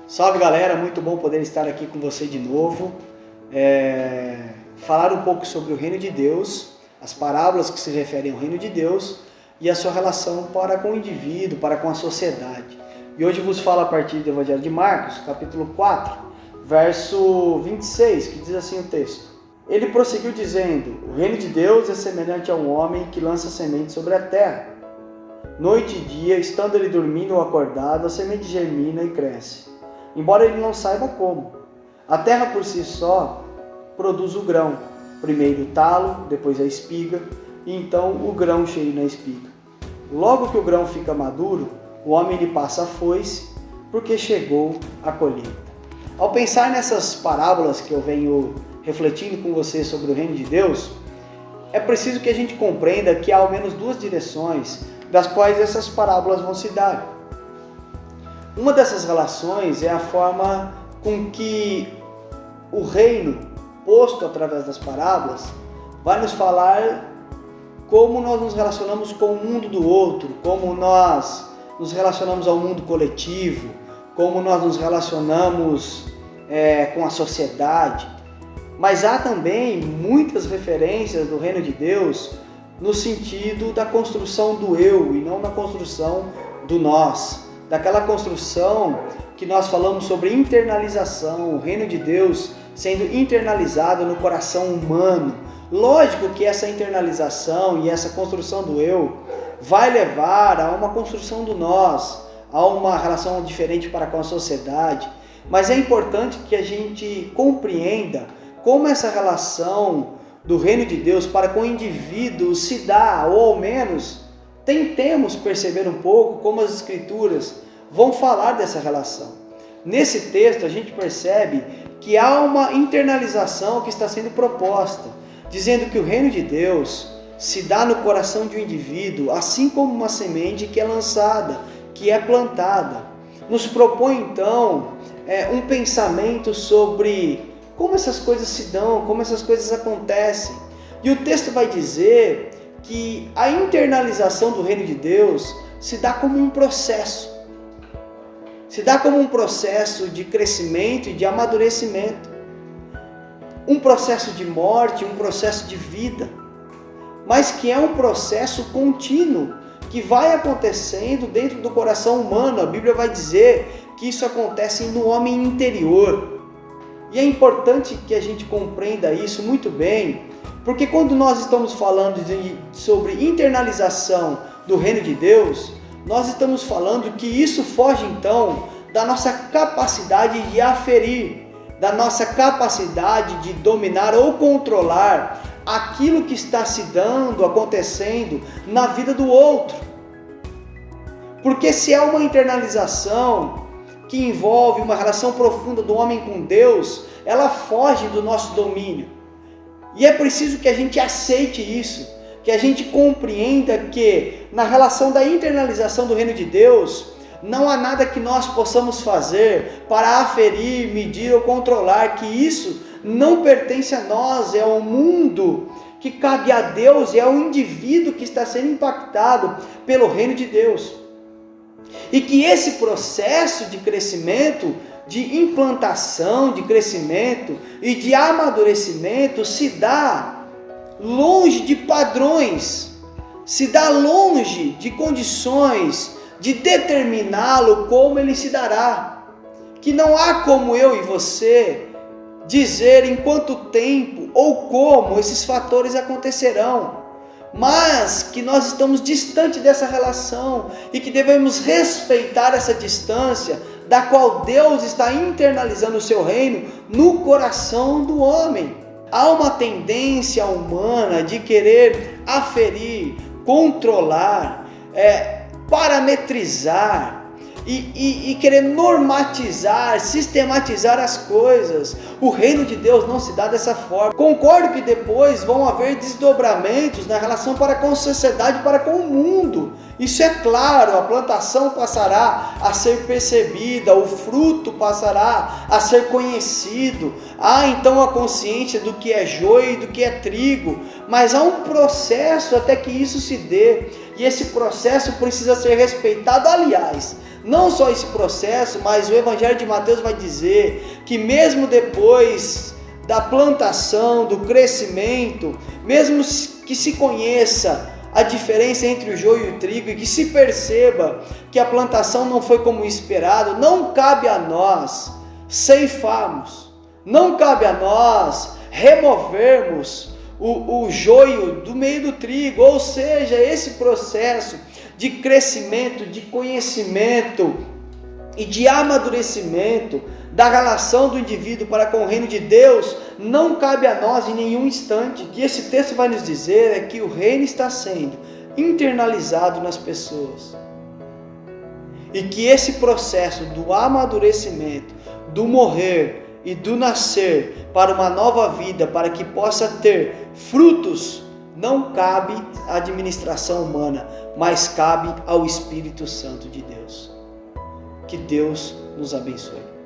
Salve galera, muito bom poder estar aqui com você de novo, falar um pouco sobre o reino de Deus, as parábolas que se referem ao reino de Deus e a sua relação para com o indivíduo, para com a sociedade. E hoje vos falo a partir do Evangelho de Marcos, capítulo 4, verso 26, que diz assim o texto. Ele prosseguiu dizendo: o reino de Deus é semelhante a um homem que lança semente sobre a terra. Noite e dia, estando ele dormindo ou acordado, a semente germina e cresce, embora ele não saiba como. A terra por si só produz o grão, primeiro o talo, depois a espiga, e então o grão cheio na espiga. Logo que o grão fica maduro, o homem lhe passa a foice, porque chegou a colheita. Ao pensar nessas parábolas que eu venho refletindo com você sobre o reino de Deus, é preciso que a gente compreenda que há ao menos duas direções das quais essas parábolas vão se dar. Uma dessas relações é a forma com que o reino, posto através das parábolas, vai nos falar como nós nos relacionamos com o mundo do outro, como nós nos relacionamos ao mundo coletivo, como nós nos relacionamos com a sociedade. Mas há também muitas referências do reino de Deus no sentido da construção do eu e não na construção do nós. Daquela construção que nós falamos sobre internalização, o reino de Deus sendo internalizado no coração humano. Lógico que essa internalização e essa construção do eu vai levar a uma construção do nós, a uma relação diferente para com a sociedade, mas é importante que a gente compreenda como essa relação do reino de Deus para com o indivíduo se dá, ou ao menos tentemos perceber um pouco como as Escrituras vão falar dessa relação. Nesse texto a gente percebe que há uma internalização que está sendo proposta, dizendo que o reino de Deus se dá no coração de um indivíduo, assim como uma semente que é lançada, que é plantada. Nos propõe então um pensamento sobre como essas coisas se dão, como essas coisas acontecem. E o texto vai dizer que a internalização do reino de Deus se dá como um processo. Se dá como um processo de crescimento e de amadurecimento. Um processo de morte, um processo de vida. Mas que é um processo contínuo, que vai acontecendo dentro do coração humano. A Bíblia vai dizer que isso acontece no homem interior. E é importante que a gente compreenda isso muito bem, porque quando nós estamos falando sobre internalização do reino de Deus, nós estamos falando que isso foge então da nossa capacidade de aferir, da nossa capacidade de dominar ou controlar aquilo que está se dando, acontecendo na vida do outro. Porque se é uma internalização que envolve uma relação profunda do homem com Deus, ela foge do nosso domínio. E é preciso que a gente aceite isso, que a gente compreenda que na relação da internalização do reino de Deus, não há nada que nós possamos fazer para aferir, medir ou controlar, que isso não pertence a nós, é o mundo que cabe a Deus, é o indivíduo que está sendo impactado pelo reino de Deus. E que esse processo de crescimento, de implantação, de crescimento e de amadurecimento se dá longe de padrões, se dá longe de condições de determiná-lo como ele se dará. Que não há como eu e você dizer em quanto tempo ou como esses fatores acontecerão, mas que nós estamos distante dessa relação e que devemos respeitar essa distância da qual Deus está internalizando o seu reino no coração do homem. Há uma tendência humana de querer aferir, controlar, parametrizar e querer normatizar, sistematizar as coisas. O reino de Deus não se dá dessa forma. Concordo que depois vão haver desdobramentos na relação para com a sociedade, para com o mundo. Isso é claro, a plantação passará a ser percebida, o fruto passará a ser conhecido. Há então a consciência do que é joio e do que é trigo, mas há um processo até que isso se dê, e esse processo precisa ser respeitado. Aliás, não só esse processo, mas o Evangelho de Mateus vai dizer que mesmo depois da plantação, do crescimento, mesmo que se conheça a diferença entre o joio e o trigo, e que se perceba que a plantação não foi como esperado, não cabe a nós ceifarmos, não cabe a nós removermos o joio do meio do trigo, ou seja, esse processo de crescimento, de conhecimento e de amadurecimento da relação do indivíduo para com o reino de Deus, não cabe a nós em nenhum instante. O que esse texto vai nos dizer é que o reino está sendo internalizado nas pessoas, e que esse processo do amadurecimento, do morrer e do nascer para uma nova vida, para que possa ter frutos, não cabe à administração humana, mas cabe ao Espírito Santo de Deus. Que Deus nos abençoe.